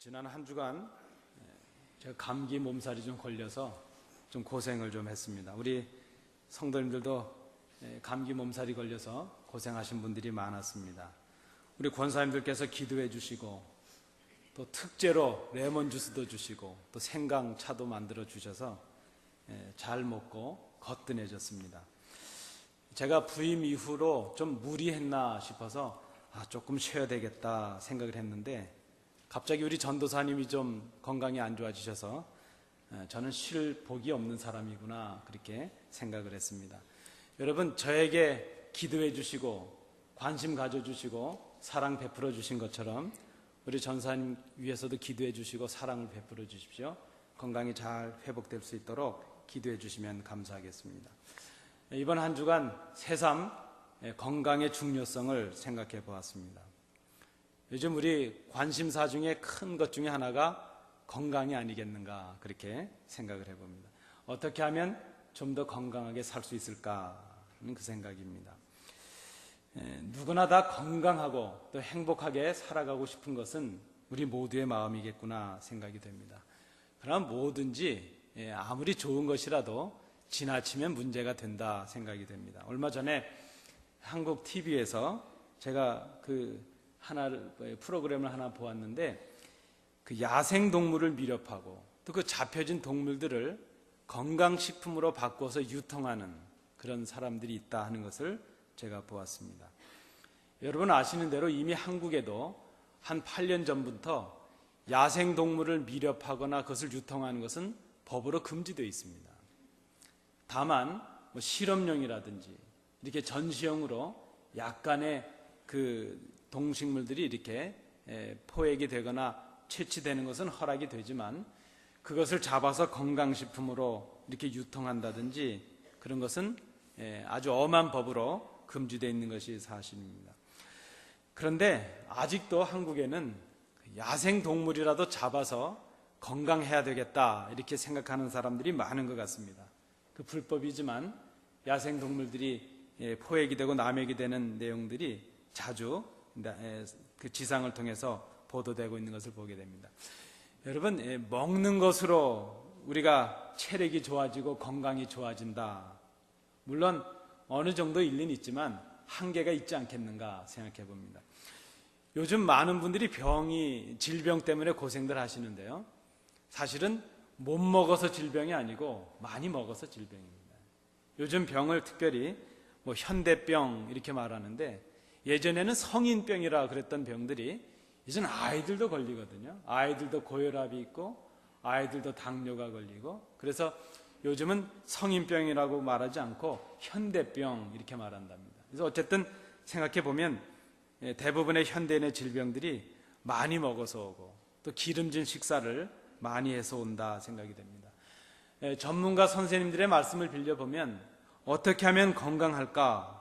지난 한 주간 제가 감기 몸살이 좀 걸려서 좀 고생을 좀 했습니다. 우리 성도님들도 감기 몸살이 걸려서 고생하신 분들이 많았습니다. 우리 권사님들께서 기도해 주시고 또 특제로 레몬 주스도 주시고 또 생강차도 만들어 주셔서 잘 먹고 거뜬해졌습니다. 제가 부임 이후로 좀 무리했나 싶어서 조금 쉬어야 되겠다 생각을 했는데 갑자기 우리 전도사님이 좀 건강이 안 좋아지셔서 저는 쉴 복이 없는 사람이구나 그렇게 생각을 했습니다. 여러분, 저에게 기도해 주시고 관심 가져주시고 사랑 베풀어 주신 것처럼 우리 전사님 위해서도 기도해 주시고 사랑을 베풀어 주십시오. 건강이 잘 회복될 수 있도록 기도해 주시면 감사하겠습니다. 이번 한 주간 새삼 건강의 중요성을 생각해 보았습니다. 요즘 우리 관심사 중에 큰 것 중에 하나가 건강이 아니겠는가 그렇게 생각을 해봅니다. 어떻게 하면 좀 더 건강하게 살 수 있을까 하는 그 생각입니다. 누구나 다 건강하고 또 행복하게 살아가고 싶은 것은 우리 모두의 마음이겠구나 생각이 됩니다. 그러나 뭐든지 아무리 좋은 것이라도 지나치면 문제가 된다 생각이 됩니다. 얼마 전에 한국 TV에서 제가 프로그램을 하나 보았는데 그 야생동물을 밀렵하고 또 그 잡혀진 동물들을 건강식품으로 바꿔서 유통하는 그런 사람들이 있다 하는 것을 제가 보았습니다. 여러분 아시는 대로 이미 한국에도 한 8년 전부터 야생동물을 밀렵하거나 그것을 유통하는 것은 법으로 금지되어 있습니다. 다만 실험용이라든지 이렇게 전시용으로 약간의 그 동식물들이 이렇게 포획이 되거나 채취되는 것은 허락이 되지만 그것을 잡아서 건강식품으로 이렇게 유통한다든지 그런 것은 아주 엄한 법으로 금지되어 있는 것이 사실입니다. 그런데 아직도 한국에는 야생동물이라도 잡아서 건강해야 되겠다 이렇게 생각하는 사람들이 많은 것 같습니다. 그 불법이지만 야생동물들이 포획이 되고 남획이 되는 내용들이 자주 그 지상을 통해서 보도되고 있는 것을 보게 됩니다. 여러분, 먹는 것으로 우리가 체력이 좋아지고 건강이 좋아진다. 물론 어느 정도 일리는 있지만 한계가 있지 않겠는가 생각해 봅니다. 요즘 많은 분들이 질병 때문에 고생들 하시는데요. 사실은 못 먹어서 질병이 아니고 많이 먹어서 질병입니다. 요즘 병을 특별히 현대병 이렇게 말하는데 예전에는 성인병이라 그랬던 병들이 이제는 아이들도 걸리거든요. 아이들도 고혈압이 있고 아이들도 당뇨가 걸리고 그래서 요즘은 성인병이라고 말하지 않고 현대병 이렇게 말한답니다. 그래서 어쨌든 생각해 보면 대부분의 현대인의 질병들이 많이 먹어서 오고 또 기름진 식사를 많이 해서 온다 생각이 됩니다. 전문가 선생님들의 말씀을 빌려보면 어떻게 하면 건강할까?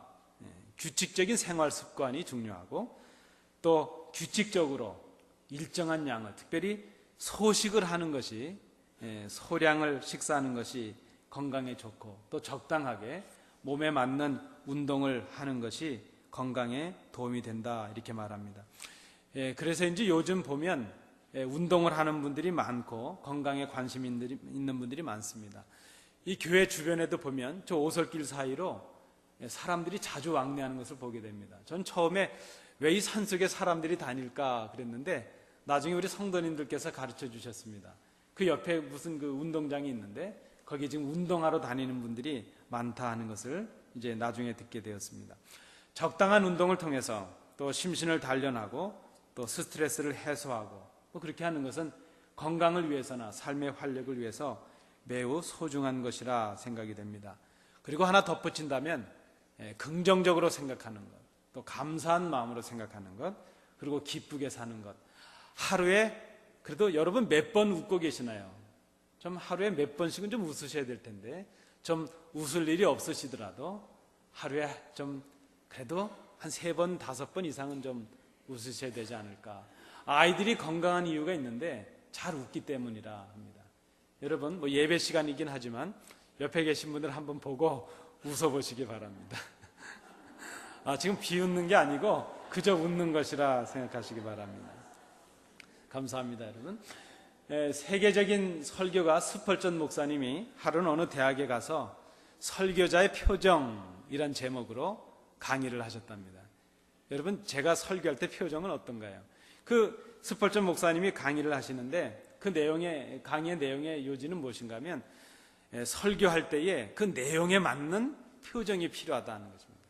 규칙적인 생활 습관이 중요하고 또 규칙적으로 일정한 양을 특별히 소식을 하는 것이 소량을 식사하는 것이 건강에 좋고 또 적당하게 몸에 맞는 운동을 하는 것이 건강에 도움이 된다 이렇게 말합니다. 그래서 이제 요즘 보면 운동을 하는 분들이 많고 건강에 관심 있는 분들이 많습니다. 이 교회 주변에도 보면 저 오솔길 사이로 사람들이 자주 왕래하는 것을 보게 됩니다. 전 처음에 왜 이 산속에 사람들이 다닐까 그랬는데 나중에 우리 성도님들께서 가르쳐 주셨습니다. 그 옆에 무슨 그 운동장이 있는데 거기 지금 운동하러 다니는 분들이 많다 하는 것을 이제 나중에 듣게 되었습니다. 적당한 운동을 통해서 또 심신을 단련하고 또 스트레스를 해소하고 그렇게 하는 것은 건강을 위해서나 삶의 활력을 위해서 매우 소중한 것이라 생각이 됩니다. 그리고 하나 덧붙인다면 긍정적으로 생각하는 것, 또 감사한 마음으로 생각하는 것, 그리고 기쁘게 사는 것. 하루에 그래도 여러분 몇 번 웃고 계시나요? 좀 하루에 몇 번씩은 좀 웃으셔야 될 텐데 좀 웃을 일이 없으시더라도 하루에 좀 그래도 한 3번, 5번 이상은 좀 웃으셔야 되지 않을까. 아이들이 건강한 이유가 있는데 잘 웃기 때문이라 합니다. 여러분 예배 시간이긴 하지만 옆에 계신 분들 한번 보고 웃어보시기 바랍니다. 지금 비웃는 게 아니고 그저 웃는 것이라 생각하시기 바랍니다. 감사합니다, 여러분. 세계적인 설교가 스펄전 목사님이 하루는 어느 대학에 가서 설교자의 표정이란 제목으로 강의를 하셨답니다. 여러분, 제가 설교할 때 표정은 어떤가요? 그 스펄전 목사님이 강의를 하시는데 강의의 내용의 요지는 무엇인가 하면 설교할 때에 그 내용에 맞는 표정이 필요하다는 것입니다.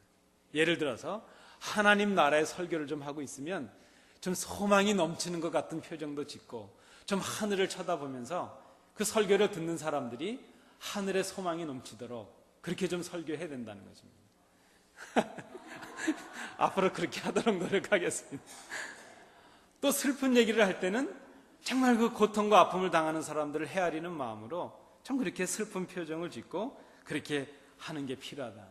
예를 들어서 하나님 나라의 설교를 좀 하고 있으면 좀 소망이 넘치는 것 같은 표정도 짓고 좀 하늘을 쳐다보면서 그 설교를 듣는 사람들이 하늘의 소망이 넘치도록 그렇게 좀 설교해야 된다는 것입니다. 앞으로 그렇게 하도록 노력하겠습니다. 또 슬픈 얘기를 할 때는 정말 그 고통과 아픔을 당하는 사람들을 헤아리는 마음으로 참 그렇게 슬픈 표정을 짓고 그렇게 하는 게 필요하다.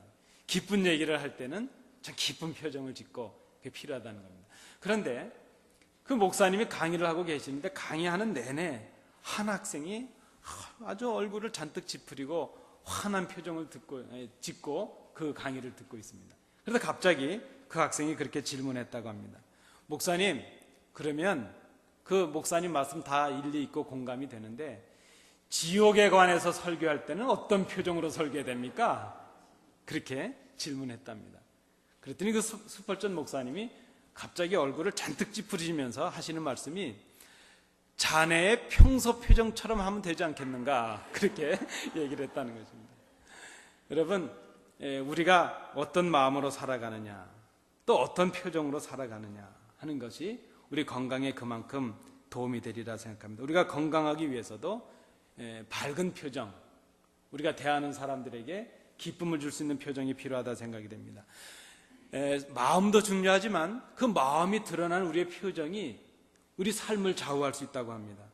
기쁜 얘기를 할 때는 참 기쁜 표정을 짓고 그게 필요하다는 겁니다. 그런데 그 목사님이 강의를 하고 계시는데 강의하는 내내 한 학생이 아주 얼굴을 잔뜩 찌푸리고 화난 표정을 짓고 그 강의를 듣고 있습니다. 그러다 갑자기 그 학생이 그렇게 질문했다고 합니다. 목사님, 그러면 그 목사님 말씀 다 일리 있고 공감이 되는데 지옥에 관해서 설교할 때는 어떤 표정으로 설교해야 됩니까? 그렇게 질문했답니다. 그랬더니 그 스펄전 목사님이 갑자기 얼굴을 잔뜩 찌푸리시면서 하시는 말씀이 자네의 평소 표정처럼 하면 되지 않겠는가, 그렇게 얘기를 했다는 것입니다. 여러분, 우리가 어떤 마음으로 살아가느냐, 또 어떤 표정으로 살아가느냐 하는 것이 우리 건강에 그만큼 도움이 되리라 생각합니다. 우리가 건강하기 위해서도 밝은 표정, 우리가 대하는 사람들에게 기쁨을 줄 수 있는 표정이 필요하다 생각이 됩니다. 마음도 중요하지만 그 마음이 드러나는 우리의 표정이 우리 삶을 좌우할 수 있다고 합니다.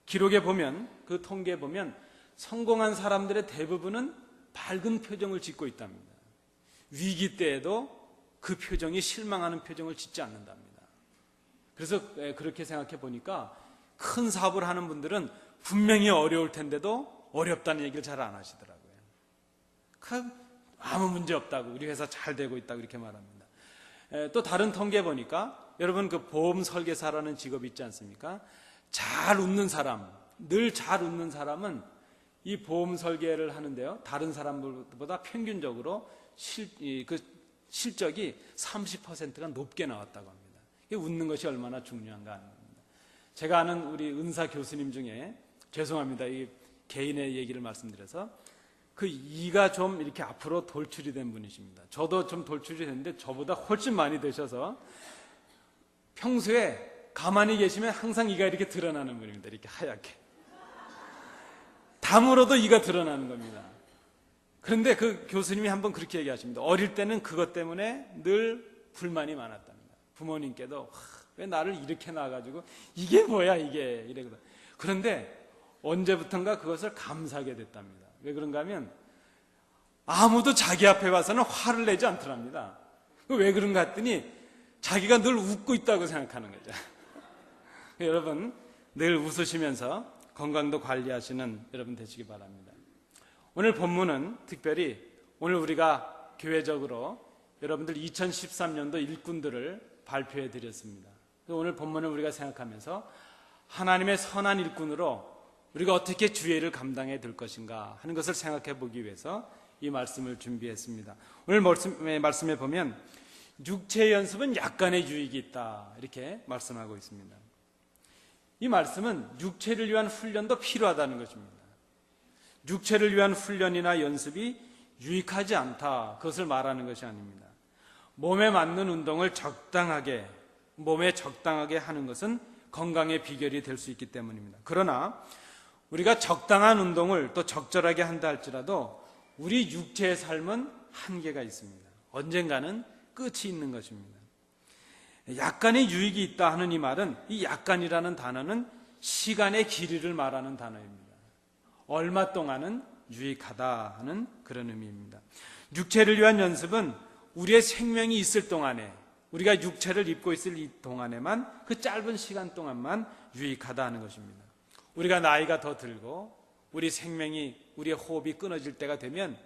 기록에 보면, 그 통계에 보면 성공한 사람들의 대부분은 밝은 표정을 짓고 있답니다. 위기 때에도 그 표정이 실망하는 표정을 짓지 않는답니다. 그래서 그렇게 생각해 보니까 큰 사업을 하는 분들은 분명히 어려울 텐데도 어렵다는 얘기를 잘 안 하시더라고요. 아무 문제 없다고, 우리 회사 잘 되고 있다고 이렇게 말합니다. 또 다른 통계 보니까 여러분 그 보험 설계사라는 직업이 있지 않습니까? 잘 웃는 사람, 늘 잘 웃는 사람은 이 보험 설계를 하는데요, 다른 사람들보다 평균적으로 실적이 30%가 높게 나왔다고 합니다. 웃는 것이 얼마나 중요한가 하는 겁니다. 제가 아는 우리 은사 교수님 중에, 죄송합니다, 이 개인의 얘기를 말씀드려서, 그 이가 좀 이렇게 앞으로 돌출이 된 분이십니다. 저도 좀 돌출이 됐는데 저보다 훨씬 많이 되셔서 평소에 가만히 계시면 항상 이가 이렇게 드러나는 분입니다. 이렇게 하얗게 다물어도 이가 드러나는 겁니다. 그런데 그 교수님이 한번 그렇게 얘기하십니다. 어릴 때는 그것 때문에 늘 불만이 많았답니다. 부모님께도 왜 나를 이렇게 낳아가지고 이게 뭐야 이게 이래거든. 그런데 언제부턴가 그것을 감사하게 됐답니다. 왜 그런가 하면 아무도 자기 앞에 와서는 화를 내지 않더랍니다. 왜 그런가 했더니 자기가 늘 웃고 있다고 생각하는 거죠. 여러분, 늘 웃으시면서 건강도 관리하시는 여러분 되시기 바랍니다. 오늘 본문은 특별히 오늘 우리가 교회적으로 여러분들 2013년도 일꾼들을 발표해 드렸습니다. 오늘 본문을 우리가 생각하면서 하나님의 선한 일꾼으로 우리가 어떻게 주의를 감당해 될 것인가 하는 것을 생각해 보기 위해서 이 말씀을 준비했습니다. 오늘 말씀에 보면 육체의 연습은 약간의 유익이 있다 이렇게 말씀하고 있습니다. 이 말씀은 육체를 위한 훈련도 필요하다는 것입니다. 육체를 위한 훈련이나 연습이 유익하지 않다, 그것을 말하는 것이 아닙니다. 몸에 맞는 운동을 몸에 적당하게 하는 것은 건강의 비결이 될 수 있기 때문입니다. 그러나 우리가 적당한 운동을 또 적절하게 한다 할지라도 우리 육체의 삶은 한계가 있습니다. 언젠가는 끝이 있는 것입니다. 약간의 유익이 있다 하는 이 말은, 이 약간이라는 단어는 시간의 길이를 말하는 단어입니다. 얼마 동안은 유익하다 하는 그런 의미입니다. 육체를 위한 연습은 우리의 생명이 있을 동안에, 우리가 육체를 입고 있을 이 동안에만, 그 짧은 시간 동안만 유익하다 하는 것입니다. 우리가 나이가 더 들고 우리 생명이, 우리의 호흡이 끊어질 때가 되면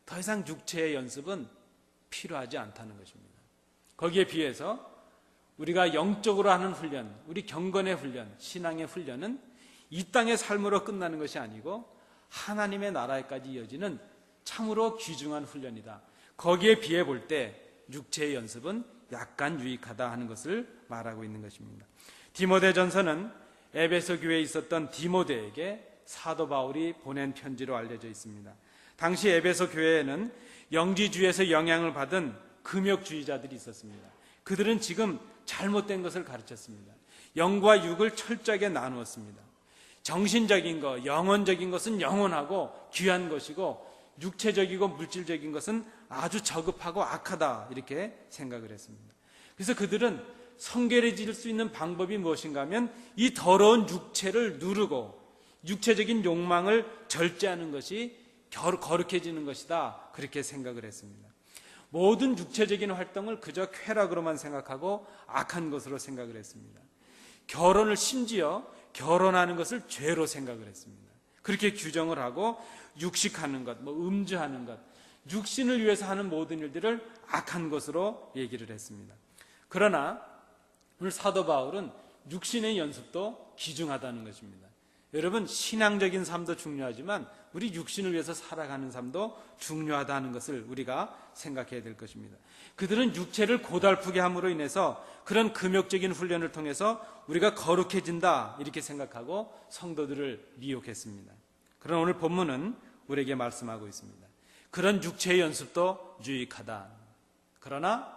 더 이상 육체의 연습은 필요하지 않다는 것입니다. 거기에 비해서 우리가 영적으로 하는 훈련, 우리 경건의 훈련, 신앙의 훈련은 이 땅의 삶으로 끝나는 것이 아니고 하나님의 나라에까지 이어지는 참으로 귀중한 훈련이다. 거기에 비해 볼 때 육체의 연습은 약간 유익하다 하는 것을 말하고 있는 것입니다. 디모데전서는 에베소 교회에 있었던 디모데에게 사도 바울이 보낸 편지로 알려져 있습니다. 당시 에베소 교회에는 영지주의에서 영향을 받은 금욕주의자들이 있었습니다. 그들은 지금 잘못된 것을 가르쳤습니다. 영과 육을 철저하게 나누었습니다. 정신적인 것, 영혼적인 것은 영원하고 귀한 것이고 육체적이고 물질적인 것은 아주 저급하고 악하다 이렇게 생각을 했습니다. 그래서 그들은 성결해질 수 있는 방법이 무엇인가 하면 이 더러운 육체를 누르고 육체적인 욕망을 절제하는 것이 거룩해지는 것이다 그렇게 생각을 했습니다. 모든 육체적인 활동을 그저 쾌락으로만 생각하고 악한 것으로 생각을 했습니다. 결혼을 심지어 결혼하는 것을 죄로 생각을 했습니다. 그렇게 규정을 하고 육식하는 것, 음주하는 것, 육신을 위해서 하는 모든 일들을 악한 것으로 얘기를 했습니다. 그러나 오늘 사도 바울은 육신의 연습도 귀중하다는 것입니다. 여러분, 신앙적인 삶도 중요하지만 우리 육신을 위해서 살아가는 삶도 중요하다는 것을 우리가 생각해야 될 것입니다. 그들은 육체를 고달프게 함으로 인해서 그런 금욕적인 훈련을 통해서 우리가 거룩해진다 이렇게 생각하고 성도들을 미혹했습니다. 그러나 오늘 본문은 우리에게 말씀하고 있습니다. 그런 육체의 연습도 유익하다. 그러나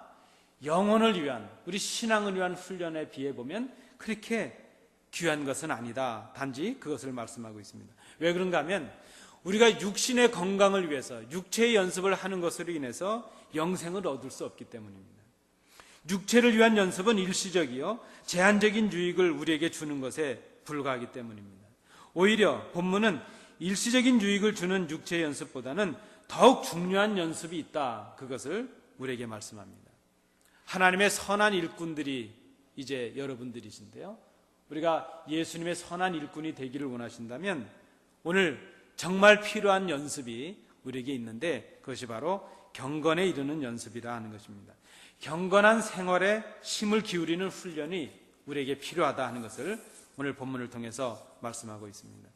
영혼을 위한, 우리 신앙을 위한 훈련에 비해 보면 그렇게 귀한 것은 아니다. 단지 그것을 말씀하고 있습니다. 왜 그런가 하면 우리가 육신의 건강을 위해서 육체의 연습을 하는 것으로 인해서 영생을 얻을 수 없기 때문입니다. 육체를 위한 연습은 일시적이요 제한적인 유익을 우리에게 주는 것에 불과하기 때문입니다. 오히려 본문은 일시적인 유익을 주는 육체의 연습보다는 더욱 중요한 연습이 있다. 그것을 우리에게 말씀합니다. 하나님의 선한 일꾼들이 이제 여러분들이신데요. 우리가 예수님의 선한 일꾼이 되기를 원하신다면 오늘 정말 필요한 연습이 우리에게 있는데 그것이 바로 경건에 이르는 연습이라 하는 것입니다. 경건한 생활에 힘을 기울이는 훈련이 우리에게 필요하다 하는 것을 오늘 본문을 통해서 말씀하고 있습니다.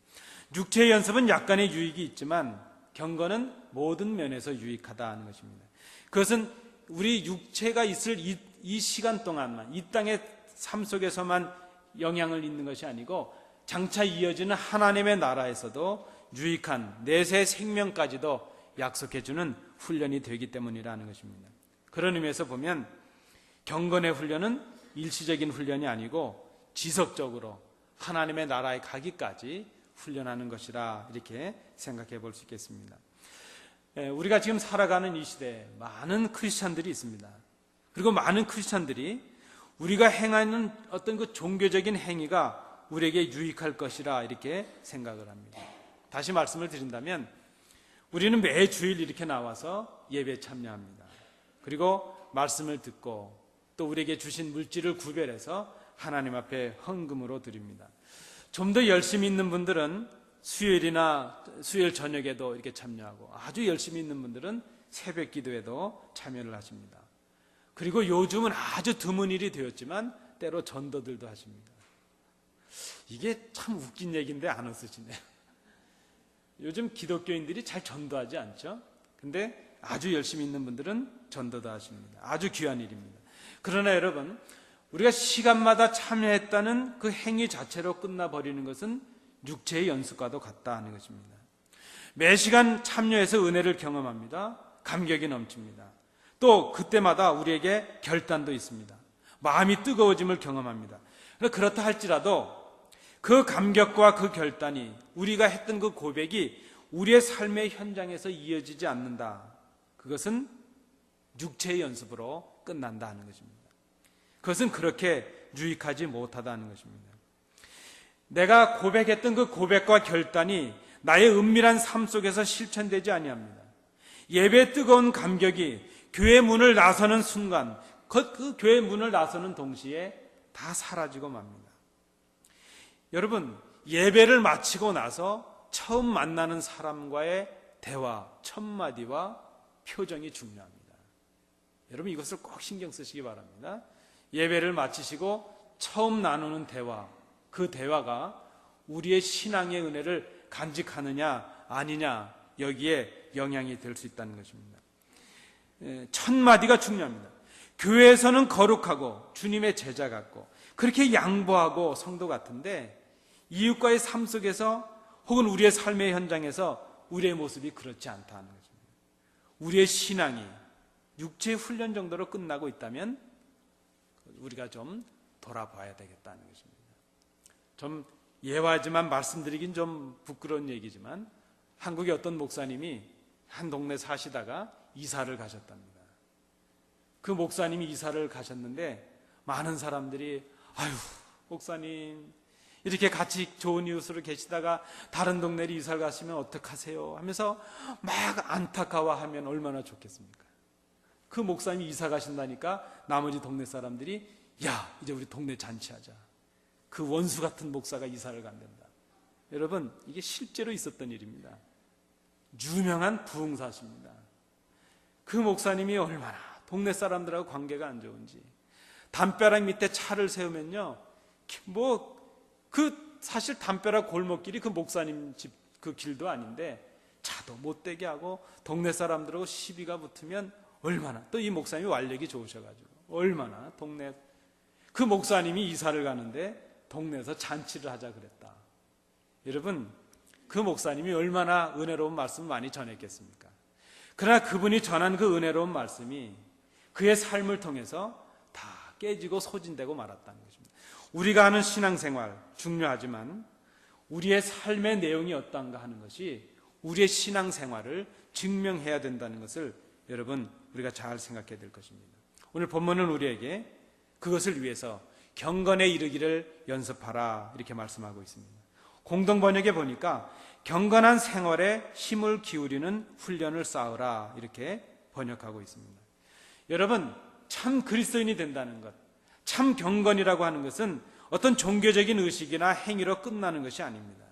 육체의 연습은 약간의 유익이 있지만 경건은 모든 면에서 유익하다 하는 것입니다. 그것은 우리 육체가 있을 이 시간 동안만, 이 땅의 삶 속에서만 영향을 있는 것이 아니고 장차 이어지는 하나님의 나라에서도 유익한 내세 생명까지도 약속해주는 훈련이 되기 때문이라는 것입니다. 그런 의미에서 보면 경건의 훈련은 일시적인 훈련이 아니고 지속적으로 하나님의 나라에 가기까지 훈련하는 것이라 이렇게 생각해 볼 수 있겠습니다. 우리가 지금 살아가는 이 시대에 많은 크리스찬들이 있습니다. 그리고 많은 크리스찬들이 우리가 행하는 어떤 그 종교적인 행위가 우리에게 유익할 것이라 이렇게 생각을 합니다. 다시 말씀을 드린다면 우리는 매 주일 이렇게 나와서 예배에 참여합니다. 그리고 말씀을 듣고 또 우리에게 주신 물질을 구별해서 하나님 앞에 헌금으로 드립니다. 좀 더 열심히 있는 분들은 수요일 저녁에도 이렇게 참여하고 아주 열심히 있는 분들은 새벽 기도에도 참여를 하십니다. 그리고 요즘은 아주 드문 일이 되었지만 때로 전도들도 하십니다. 이게 참 웃긴 얘기인데 안 웃으시네요. 요즘 기독교인들이 잘 전도하지 않죠? 근데 아주 열심히 있는 분들은 전도도 하십니다. 아주 귀한 일입니다. 그러나 여러분, 우리가 시간마다 참여했다는 그 행위 자체로 끝나버리는 것은 육체의 연습과도 같다 하는 것입니다. 매 시간 참여해서 은혜를 경험합니다. 감격이 넘칩니다. 또 그때마다 우리에게 결단도 있습니다. 마음이 뜨거워짐을 경험합니다. 그렇다 할지라도 그 감격과 그 결단이 우리가 했던 그 고백이 우리의 삶의 현장에서 이어지지 않는다. 그것은 육체의 연습으로 끝난다 하는 것입니다. 그것은 그렇게 유익하지 못하다는 것입니다. 내가 고백했던 그 고백과 결단이 나의 은밀한 삶 속에서 실천되지 아니합니다. 예배의 뜨거운 감격이 교회 문을 나서는 순간 그 교회 문을 나서는 동시에 다 사라지고 맙니다. 여러분, 예배를 마치고 나서 처음 만나는 사람과의 대화, 첫마디와 표정이 중요합니다. 여러분, 이것을 꼭 신경 쓰시기 바랍니다. 예배를 마치시고 처음 나누는 대화, 그 대화가 우리의 신앙의 은혜를 간직하느냐 아니냐, 여기에 영향이 될 수 있다는 것입니다. 첫 마디가 중요합니다. 교회에서는 거룩하고 주님의 제자 같고 그렇게 양보하고 성도 같은데, 이웃과의 삶 속에서 혹은 우리의 삶의 현장에서 우리의 모습이 그렇지 않다는 것입니다. 우리의 신앙이 육체의 훈련 정도로 끝나고 있다면 우리가 좀 돌아봐야 되겠다는 것입니다. 좀 예화지만 말씀드리긴 좀 부끄러운 얘기지만, 한국의 어떤 목사님이 한 동네 사시다가 이사를 가셨답니다. 그 목사님이 이사를 가셨는데 많은 사람들이 아유, 목사님 이렇게 같이 좋은 이웃으로 계시다가 다른 동네로 이사를 가시면 어떡하세요 하면서 막 안타까워하면 얼마나 좋겠습니까? 그 목사님이 이사 가신다니까 나머지 동네 사람들이 야, 이제 우리 동네 잔치하자. 그 원수 같은 목사가 이사를 간단다. 여러분, 이게 실제로 있었던 일입니다. 유명한 부흥사십니다. 그 목사님이 얼마나 동네 사람들하고 관계가 안 좋은지, 담벼락 밑에 차를 세우면요, 사실 담벼락 골목길이 그 목사님 집 그 길도 아닌데 차도 못 되게 하고 동네 사람들하고 시비가 붙으면 얼마나, 또 이 목사님이 완력이 좋으셔가지고 얼마나 동네, 그 목사님이 이사를 가는데 동네에서 잔치를 하자 그랬다. 여러분, 그 목사님이 얼마나 은혜로운 말씀을 많이 전했겠습니까? 그러나 그분이 전한 그 은혜로운 말씀이 그의 삶을 통해서 다 깨지고 소진되고 말았다는 것입니다. 우리가 하는 신앙생활 중요하지만 우리의 삶의 내용이 어떤가 하는 것이 우리의 신앙생활을 증명해야 된다는 것을 여러분, 우리가 잘 생각해야 될 것입니다. 오늘 본문은 우리에게 그것을 위해서 경건에 이르기를 연습하라 이렇게 말씀하고 있습니다. 공동번역에 보니까 경건한 생활에 힘을 기울이는 훈련을 쌓으라 이렇게 번역하고 있습니다. 여러분, 참 그리스도인이 된다는 것, 참 경건이라고 하는 것은 어떤 종교적인 의식이나 행위로 끝나는 것이 아닙니다.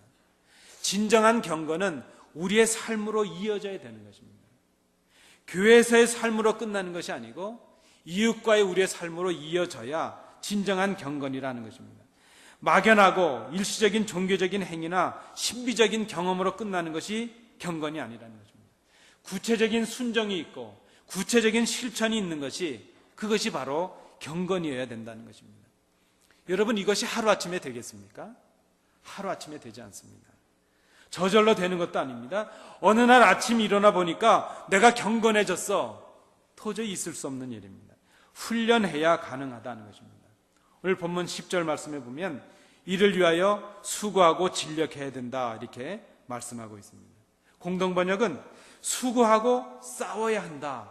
진정한 경건은 우리의 삶으로 이어져야 되는 것입니다. 교회에서의 삶으로 끝나는 것이 아니고 이웃과의 우리의 삶으로 이어져야 진정한 경건이라는 것입니다. 막연하고 일시적인 종교적인 행위나 신비적인 경험으로 끝나는 것이 경건이 아니라는 것입니다. 구체적인 순종이 있고 구체적인 실천이 있는 것이, 그것이 바로 경건이어야 된다는 것입니다. 여러분, 이것이 하루아침에 되겠습니까? 하루아침에 되지 않습니다. 저절로 되는 것도 아닙니다. 어느 날 아침 일어나 보니까 내가 경건해졌어. 도저히 있을 수 없는 일입니다. 훈련해야 가능하다는 것입니다. 오늘 본문 10절 말씀에 보면 이를 위하여 수고하고 진력해야 된다 이렇게 말씀하고 있습니다. 공동번역은 수고하고 싸워야 한다.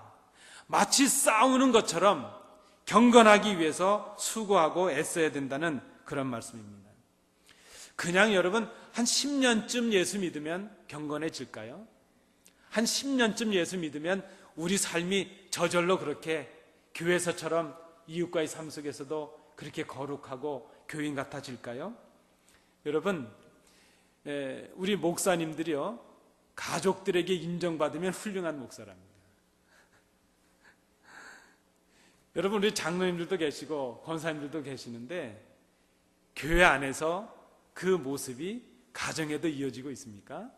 마치 싸우는 것처럼 경건하기 위해서 수고하고 애써야 된다는 그런 말씀입니다. 그냥 여러분 한 10년쯤 예수 믿으면 경건해질까요? 한 10년쯤 예수 믿으면 우리 삶이 저절로 그렇게 교회에서처럼 이웃과의 삶 속에서도 그렇게 거룩하고 교인 같아질까요? 여러분, 우리 목사님들이요, 가족들에게 인정받으면 훌륭한 목사랍니다. 여러분, 우리 장로님들도 계시고 권사님들도 계시는데 교회 안에서 그 모습이 가정에도 이어지고 있습니까?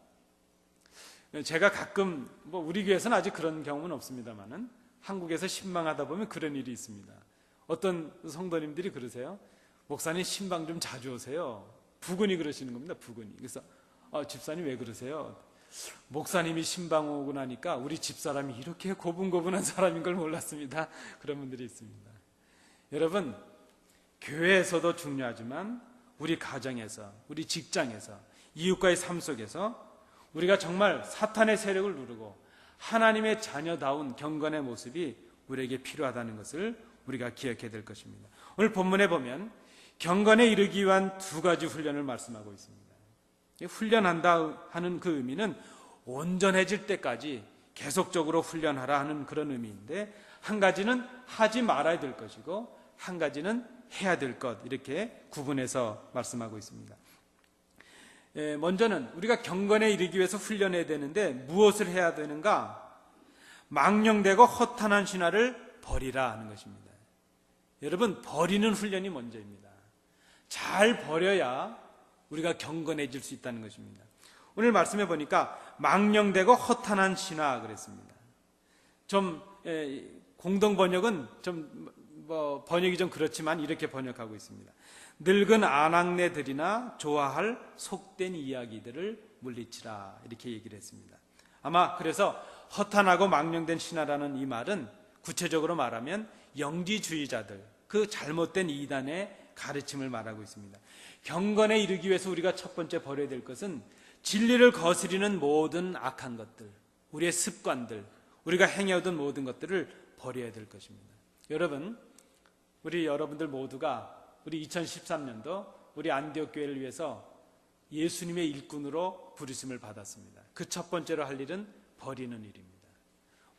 제가 가끔 우리 교회에서는 아직 그런 경험은 없습니다만은 한국에서 신방하다 보면 그런 일이 있습니다. 어떤 성도님들이 그러세요. 목사님 신방 좀 자주 오세요. 부근이 그러시는 겁니다. 부근이. 그래서 집사님 왜 그러세요? 목사님이 신방 오고 나니까 우리 집사람이 이렇게 고분고분한 사람인 걸 몰랐습니다. 그런 분들이 있습니다. 여러분, 교회에서도 중요하지만 우리 가정에서, 우리 직장에서, 이웃과의 삶 속에서 우리가 정말 사탄의 세력을 누르고 하나님의 자녀다운 경건의 모습이 우리에게 필요하다는 것을 우리가 기억해야 될 것입니다. 오늘 본문에 보면 경건에 이르기 위한 두 가지 훈련을 말씀하고 있습니다. 훈련한다 하는 그 의미는 온전해질 때까지 계속적으로 훈련하라 하는 그런 의미인데, 한 가지는 하지 말아야 될 것이고 한 가지는 해야 될 것, 이렇게 구분해서 말씀하고 있습니다. 먼저는 우리가 경건에 이르기 위해서 훈련해야 되는데 무엇을 해야 되는가? 망령되고 허탄한 신화를 버리라 하는 것입니다. 여러분, 버리는 훈련이 먼저입니다. 잘 버려야 우리가 경건해질 수 있다는 것입니다. 오늘 말씀해 보니까 망령되고 허탄한 신화 그랬습니다. 좀 공동 번역은 좀 번역이 좀 그렇지만 이렇게 번역하고 있습니다. 늙은 아낙네들이나 좋아할 속된 이야기들을 물리치라, 이렇게 얘기를 했습니다. 아마 그래서 허탄하고 망령된 신하라는 이 말은 구체적으로 말하면 영지주의자들, 그 잘못된 이단의 가르침을 말하고 있습니다. 경건에 이르기 위해서 우리가 첫 번째 버려야 될 것은 진리를 거스리는 모든 악한 것들, 우리의 습관들, 우리가 행해오던 모든 것들을 버려야 될 것입니다. 여러분, 우리 여러분들 모두가 우리 2013년도 우리 안디옥 교회를 위해서 예수님의 일꾼으로 부르심을 받았습니다. 그 첫 번째로 할 일은 버리는 일입니다.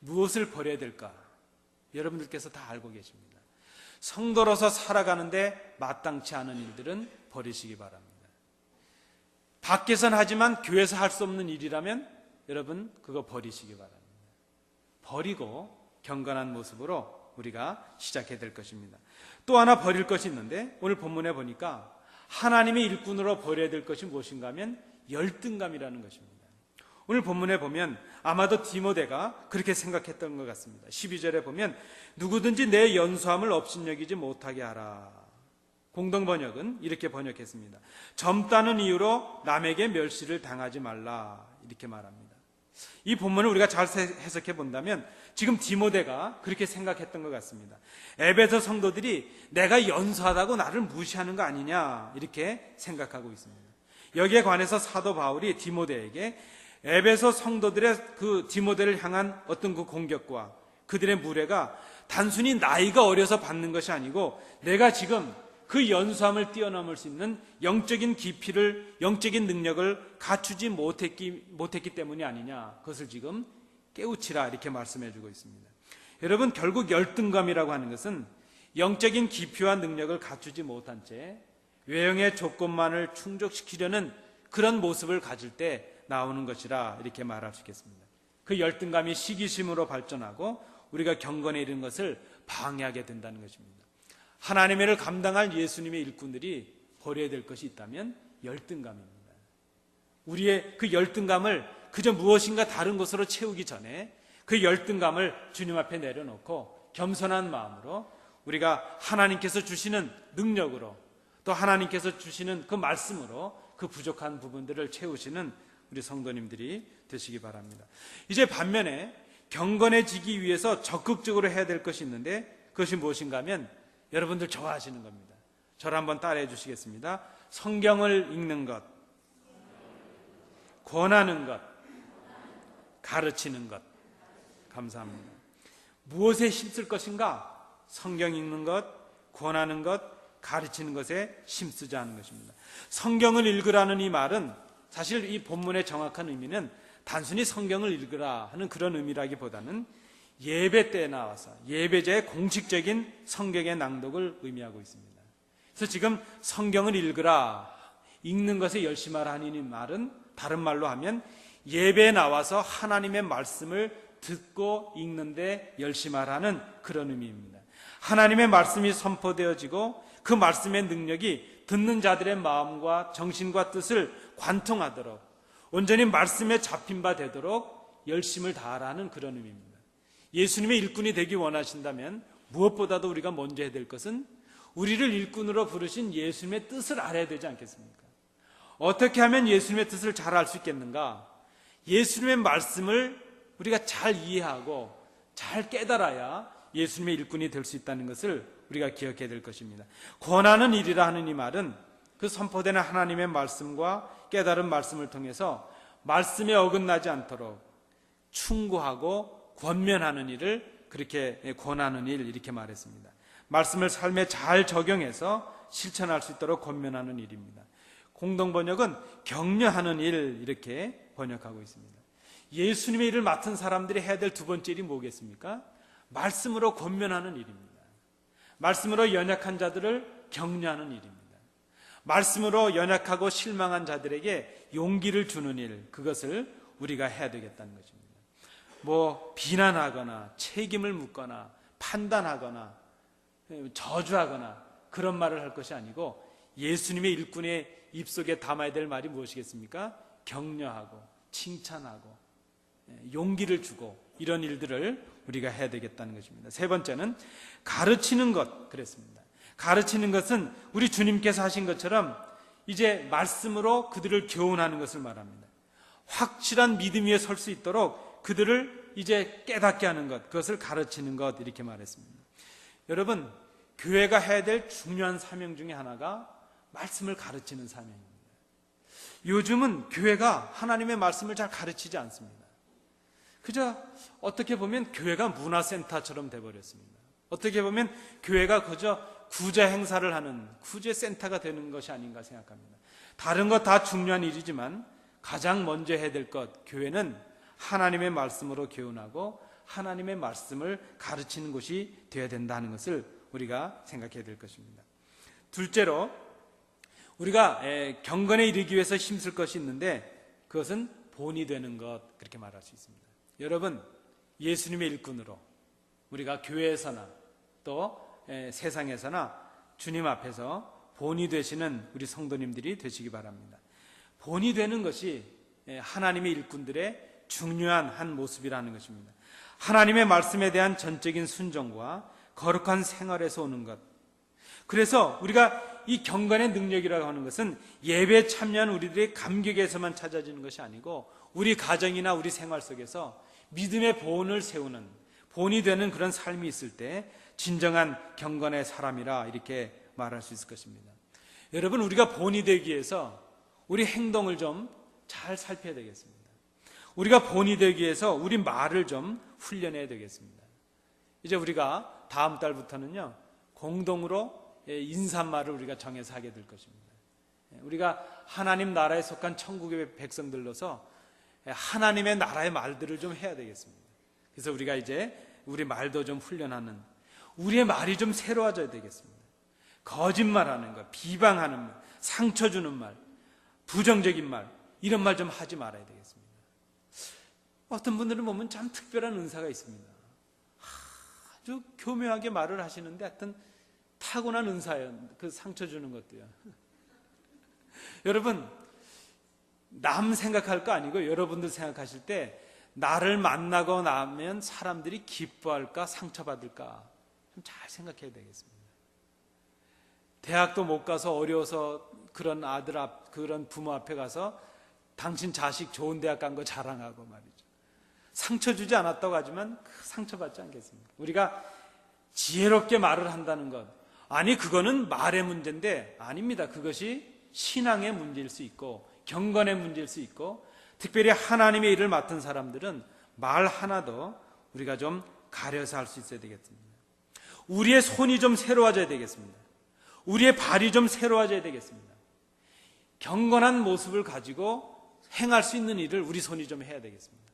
무엇을 버려야 될까? 여러분들께서 다 알고 계십니다. 성도로서 살아가는데 마땅치 않은 일들은 버리시기 바랍니다. 밖에선 하지만 교회에서 할 수 없는 일이라면 여러분 그거 버리시기 바랍니다. 버리고 경건한 모습으로 우리가 시작해야 될 것입니다. 또 하나 버릴 것이 있는데 오늘 본문에 보니까 하나님의 일꾼으로 버려야 될 것이 무엇인가 하면 열등감이라는 것입니다. 오늘 본문에 보면 아마도 디모데가 그렇게 생각했던 것 같습니다. 12절에 보면 누구든지 내 연수함을 업신여기지 못하게 하라. 공동번역은 이렇게 번역했습니다. 젊다는 이유로 남에게 멸시를 당하지 말라, 이렇게 말합니다. 이 본문을 우리가 잘 해석해 본다면 지금 디모데가 그렇게 생각했던 것 같습니다. 에베소 성도들이 내가 연수하다고 나를 무시하는 거 아니냐, 이렇게 생각하고 있습니다. 여기에 관해서 사도 바울이 디모데에게 에베소 성도들의 그 디모데를 향한 어떤 그 공격과 그들의 무례가 단순히 나이가 어려서 받는 것이 아니고 내가 지금 그 연수함을 뛰어넘을 수 있는 영적인 깊이를, 영적인 능력을 갖추지 못했기 때문이 아니냐, 그것을 지금 깨우치라, 이렇게 말씀해 주고 있습니다. 여러분, 결국 열등감이라고 하는 것은 영적인 깊이와 능력을 갖추지 못한 채 외형의 조건만을 충족시키려는 그런 모습을 가질 때 나오는 것이라, 이렇게 말할 수 있겠습니다. 그 열등감이 시기심으로 발전하고 우리가 경건에 이르는 것을 방해하게 된다는 것입니다. 하나님의 일을 감당할 예수님의 일꾼들이 버려야 될 것이 있다면 열등감입니다. 우리의 그 열등감을 그저 무엇인가 다른 것으로 채우기 전에 그 열등감을 주님 앞에 내려놓고 겸손한 마음으로 우리가 하나님께서 주시는 능력으로 또 하나님께서 주시는 그 말씀으로 그 부족한 부분들을 채우시는 우리 성도님들이 되시기 바랍니다. 이제 반면에 경건해지기 위해서 적극적으로 해야 될 것이 있는데 그것이 무엇인가 하면 여러분들 좋아하시는 겁니다. 저를 한번 따라해 주시겠습니다. 성경을 읽는 것, 권하는 것, 가르치는 것. 감사합니다. 무엇에 힘쓸 것인가? 성경 읽는 것, 권하는 것, 가르치는 것에 힘쓰지 않은 것입니다. 성경을 읽으라는 이 말은 사실 이 본문의 정확한 의미는 단순히 성경을 읽으라 하는 그런 의미라기보다는 예배 때에 나와서 예배자의 공식적인 성경의 낭독을 의미하고 있습니다. 그래서 지금 성경을 읽으라, 읽는 것에 열심하라 하는 이 말은 다른 말로 하면 예배에 나와서 하나님의 말씀을 듣고 읽는데 열심하라는 그런 의미입니다. 하나님의 말씀이 선포되어지고 그 말씀의 능력이 듣는 자들의 마음과 정신과 뜻을 관통하도록 온전히 말씀에 잡힌 바 되도록 열심을 다하라는 그런 의미입니다. 예수님의 일꾼이 되기 원하신다면 무엇보다도 우리가 먼저 해야 될 것은 우리를 일꾼으로 부르신 예수님의 뜻을 알아야 되지 않겠습니까? 어떻게 하면 예수님의 뜻을 잘 알 수 있겠는가? 예수님의 말씀을 우리가 잘 이해하고 잘 깨달아야 예수님의 일꾼이 될 수 있다는 것을 우리가 기억해야 될 것입니다. 권하는 일이라 하는 이 말은 그 선포되는 하나님의 말씀과 깨달은 말씀을 통해서 말씀에 어긋나지 않도록 충고하고 권면하는 일을 그렇게 권하는 일, 이렇게 말했습니다. 말씀을 삶에 잘 적용해서 실천할 수 있도록 권면하는 일입니다. 공동번역은 격려하는 일, 이렇게 번역하고 있습니다. 예수님의 일을 맡은 사람들이 해야 될 두 번째 일이 뭐겠습니까? 말씀으로 권면하는 일입니다. 말씀으로 연약한 자들을 격려하는 일입니다. 말씀으로 연약하고 실망한 자들에게 용기를 주는 일, 그것을 우리가 해야 되겠다는 것입니다. 비난하거나 책임을 묻거나 판단하거나 저주하거나 그런 말을 할 것이 아니고 예수님의 일꾼의 입속에 담아야 될 말이 무엇이겠습니까? 격려하고 칭찬하고 용기를 주고 이런 일들을 우리가 해야 되겠다는 것입니다. 세 번째는 가르치는 것 그랬습니다. 가르치는 것은 우리 주님께서 하신 것처럼 이제 말씀으로 그들을 교훈하는 것을 말합니다. 확실한 믿음 위에 설 수 있도록 그들을 이제 깨닫게 하는 것, 그것을 가르치는 것 이렇게 말했습니다. 여러분, 교회가 해야 될 중요한 사명 중에 하나가 말씀을 가르치는 사명입니다. 요즘은 교회가 하나님의 말씀을 잘 가르치지 않습니다. 그저 어떻게 보면 교회가 문화센터처럼 돼버렸습니다. 어떻게 보면 교회가 그저 구제 행사를 하는 구제센터가 되는 것이 아닌가 생각합니다. 다른 것 다 중요한 일이지만 가장 먼저 해야 될 것, 교회는 하나님의 말씀으로 교훈하고 하나님의 말씀을 가르치는 곳이 되어야 된다는 것을 우리가 생각해야 될 것입니다. 둘째로 우리가 경건에 이르기 위해서 힘쓸 것이 있는데 그것은 본이 되는 것, 그렇게 말할 수 있습니다. 여러분, 예수님의 일꾼으로 우리가 교회에서나 또 세상에서나 주님 앞에서 본이 되시는 우리 성도님들이 되시기 바랍니다. 본이 되는 것이 하나님의 일꾼들의 중요한 한 모습이라는 것입니다. 하나님의 말씀에 대한 전적인 순종과 거룩한 생활에서 오는 것. 그래서 우리가 이 경건의 능력이라고 하는 것은 예배에 참여한 우리들의 감격에서만 찾아지는 것이 아니고 우리 가정이나 우리 생활 속에서 믿음의 본을 세우는, 본이 되는 그런 삶이 있을 때 진정한 경건의 사람이라 이렇게 말할 수 있을 것입니다. 여러분, 우리가 본이 되기 위해서 우리 행동을 좀 잘 살펴야 되겠습니다. 우리가 본이 되기 위해서 우리 말을 좀 훈련해야 되겠습니다. 이제 우리가 다음 달부터는요, 공동으로 인사말을 우리가 정해서 하게 될 것입니다. 우리가 하나님 나라에 속한 천국의 백성들로서 하나님의 나라의 말들을 좀 해야 되겠습니다. 그래서 우리가 이제 우리 말도 좀 훈련하는, 우리의 말이 좀 새로워져야 되겠습니다. 거짓말하는 것, 비방하는 말, 상처 주는 말, 부정적인 말, 이런 말 좀 하지 말아야 되겠습니다. 어떤 분들은 보면 참 특별한 은사가 있습니다. 아주 교묘하게 말을 하시는데 하여튼 타고난 은사예요. 그 상처 주는 것도요. 여러분, 남 생각할 거 아니고 여러분들 생각하실 때 나를 만나고 나면 사람들이 기뻐할까 상처받을까 좀 잘 생각해야 되겠습니다. 대학도 못 가서 어려워서 그런 아들 앞, 그런 부모 앞에 가서 당신 자식 좋은 대학 간 거 자랑하고 말이죠. 상처 주지 않았다고 하지만 상처받지 않겠습니까? 우리가 지혜롭게 말을 한다는 것, 아니 그거는 말의 문제인데 아닙니다. 그것이 신앙의 문제일 수 있고 경건의 문제일 수 있고, 특별히 하나님의 일을 맡은 사람들은 말 하나도 우리가 좀 가려서 할 수 있어야 되겠습니다. 우리의 손이 좀 새로워져야 되겠습니다. 우리의 발이 좀 새로워져야 되겠습니다. 경건한 모습을 가지고 행할 수 있는 일을 우리 손이 좀 해야 되겠습니다.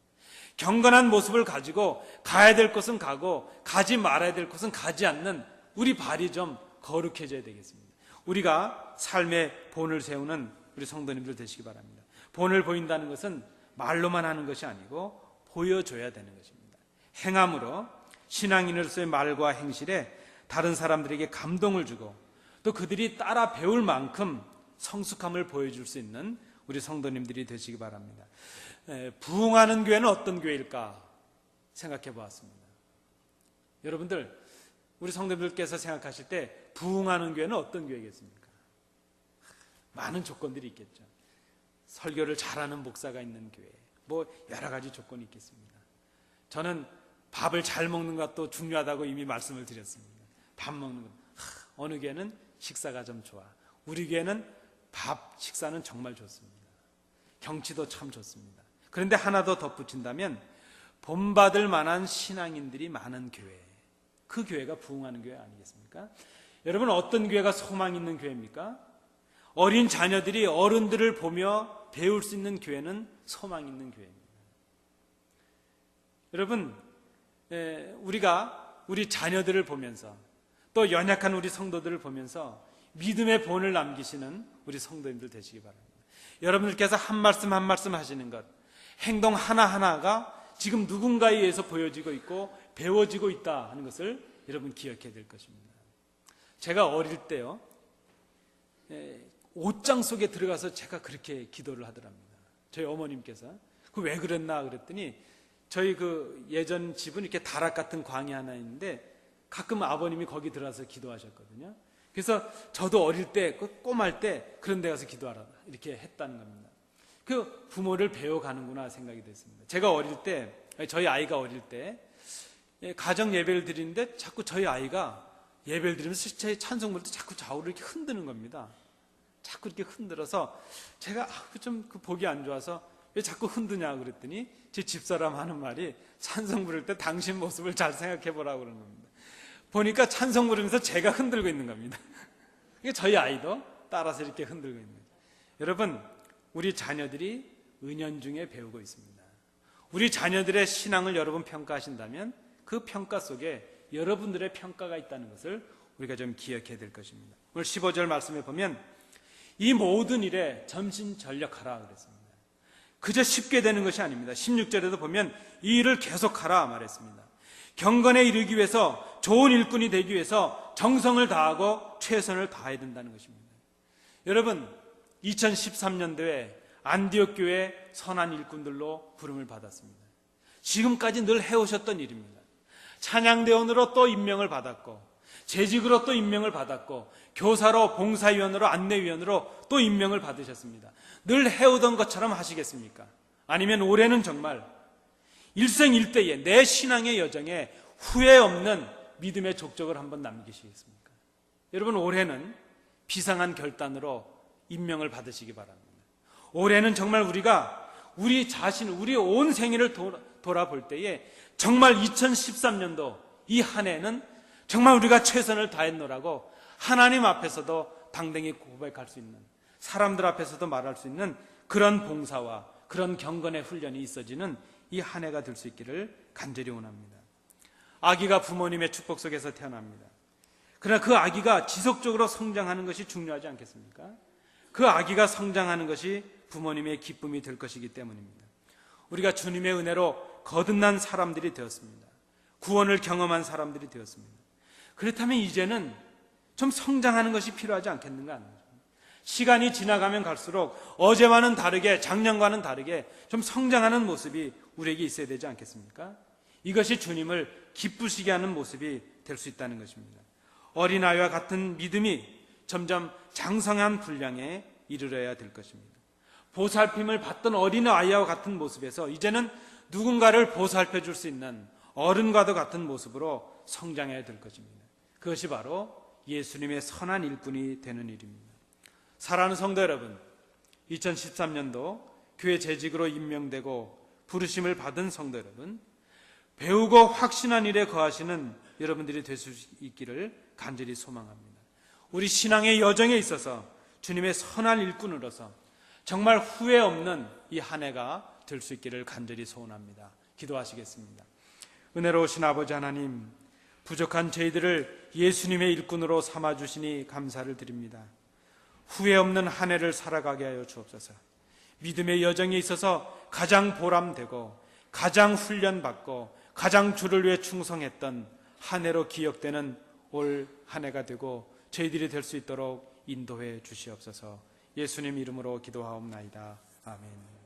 경건한 모습을 가지고 가야 될 곳은 가고 가지 말아야 될 곳은 가지 않는 우리 발이 좀 거룩해져야 되겠습니다. 우리가 삶의 본을 세우는 우리 성도님들 되시기 바랍니다. 본을 보인다는 것은 말로만 하는 것이 아니고 보여줘야 되는 것입니다. 행함으로 신앙인으로서의 말과 행실에 다른 사람들에게 감동을 주고 또 그들이 따라 배울 만큼 성숙함을 보여줄 수 있는 우리 성도님들이 되시기 바랍니다. 부흥하는 교회는 어떤 교회일까 생각해 보았습니다. 여러분들, 우리 성도님들께서 생각하실 때 부흥하는 교회는 어떤 교회겠습니까? 많은 조건들이 있겠죠. 설교를 잘하는 목사가 있는 교회, 뭐 여러 가지 조건이 있겠습니다. 저는 밥을 잘 먹는 것도 중요하다고 이미 말씀을 드렸습니다. 밥 먹는 것, 어느 교회는 식사가 좀 좋아. 우리 교회는 밥 식사는 정말 좋습니다. 경치도 참 좋습니다. 그런데 하나 더 덧붙인다면 본받을 만한 신앙인들이 많은 교회, 그 교회가 부흥하는 교회 아니겠습니까? 여러분, 어떤 교회가 소망 있는 교회입니까? 어린 자녀들이 어른들을 보며 배울 수 있는 교회는 소망 있는 교회입니다. 여러분, 우리가 우리 자녀들을 보면서 또 연약한 우리 성도들을 보면서 믿음의 본을 남기시는 우리 성도님들 되시기 바랍니다. 여러분들께서 한 말씀 한 말씀 하시는 것, 행동 하나하나가 지금 누군가에 의해서 보여지고 있고 배워지고 있다 하는 것을 여러분 기억해야 될 것입니다. 제가 어릴 때요, 옷장 속에 들어가서 제가 그렇게 기도를 하더랍니다. 저희 어머님께서. 그 왜 그랬나 그랬더니, 저희 그 예전 집은 이렇게 다락 같은 광이 하나 있는데 가끔 아버님이 거기 들어가서 기도하셨거든요. 그래서 저도 어릴 때, 꼬말 때 그런 데 가서 기도하라 이렇게 했다는 겁니다. 그 부모를 배워가는구나 생각이 됐습니다. 제가 어릴 때, 저희 아이가 어릴 때 가정 예배를 드리는데 자꾸 저희 아이가 예배를 드리면서 제 찬송부를 자꾸 좌우를 이렇게 흔드는 겁니다. 자꾸 이렇게 흔들어서 제가 좀 보기 안 좋아서 왜 자꾸 흔드냐 그랬더니 제 집사람 하는 말이 찬송 부를 때 당신 모습을 잘 생각해 보라고 그러는 겁니다. 보니까 찬송 부르면서 제가 흔들고 있는 겁니다. 저희 아이도 따라서 이렇게 흔들고 있는 거죠. 여러분, 우리 자녀들이 은연중에 배우고 있습니다. 우리 자녀들의 신앙을 여러분 평가하신다면 그 평가 속에 여러분들의 평가가 있다는 것을 우리가 좀 기억해야 될 것입니다. 오늘 15절 말씀에 보면 이 모든 일에 전심전력하라 그랬습니다. 그저 쉽게 되는 것이 아닙니다. 16절에도 보면 이 일을 계속하라 말했습니다. 경건에 이르기 위해서, 좋은 일꾼이 되기 위해서 정성을 다하고 최선을 다해야 된다는 것입니다. 여러분, 2013년도에 안디옥 교회 선한 일꾼들로 부름을 받았습니다. 지금까지 늘 해오셨던 일입니다. 찬양대원으로 또 임명을 받았고, 재직으로 또 임명을 받았고, 교사로, 봉사위원으로, 안내위원으로 또 임명을 받으셨습니다. 늘 해오던 것처럼 하시겠습니까? 아니면 올해는 정말 일생일대에 내 신앙의 여정에 후회 없는 믿음의 족적을 한번 남기시겠습니까? 여러분, 올해는 비상한 결단으로 임명을 받으시기 바랍니다. 올해는 정말 우리가 우리 자신, 우리 온 생애를 돌아볼 때에 정말 2013년도 이 한 해는 정말 우리가 최선을 다했노라고 하나님 앞에서도 당당히 고백할 수 있는, 사람들 앞에서도 말할 수 있는 그런 봉사와 그런 경건의 훈련이 있어지는 이 한 해가 될 수 있기를 간절히 원합니다. 아기가 부모님의 축복 속에서 태어납니다. 그러나 그 아기가 지속적으로 성장하는 것이 중요하지 않겠습니까? 그 아기가 성장하는 것이 부모님의 기쁨이 될 것이기 때문입니다. 우리가 주님의 은혜로 거듭난 사람들이 되었습니다. 구원을 경험한 사람들이 되었습니다. 그렇다면 이제는 좀 성장하는 것이 필요하지 않겠는가? 시간이 지나가면 갈수록 어제와는 다르게, 작년과는 다르게 좀 성장하는 모습이 우리에게 있어야 되지 않겠습니까? 이것이 주님을 기쁘시게 하는 모습이 될 수 있다는 것입니다. 어린아이와 같은 믿음이 점점 장성한 분량에 이르러야 될 것입니다. 보살핌을 받던 어린아이와 같은 모습에서 이제는 누군가를 보살펴 줄 수 있는 어른과도 같은 모습으로 성장해야 될 것입니다. 그것이 바로 예수님의 선한 일꾼이 되는 일입니다. 사랑하는 성도 여러분, 2013년도 교회 재직으로 임명되고 부르심을 받은 성도 여러분, 배우고 확신한 일에 거하시는 여러분들이 될 수 있기를 간절히 소망합니다. 우리 신앙의 여정에 있어서 주님의 선한 일꾼으로서 정말 후회 없는 이 한 해가 될 수 있기를 간절히 소원합니다. 기도하시겠습니다. 은혜로우신 아버지 하나님, 부족한 저희들을 예수님의 일꾼으로 삼아주시니 감사를 드립니다. 후회 없는 한 해를 살아가게 하여 주옵소서. 믿음의 여정에 있어서 가장 보람되고 가장 훈련받고 가장 주를 위해 충성했던 한 해로 기억되는 올 한 해가 되고 저희들이 될 수 있도록 인도해 주시옵소서. 예수님 이름으로 기도하옵나이다. 아멘.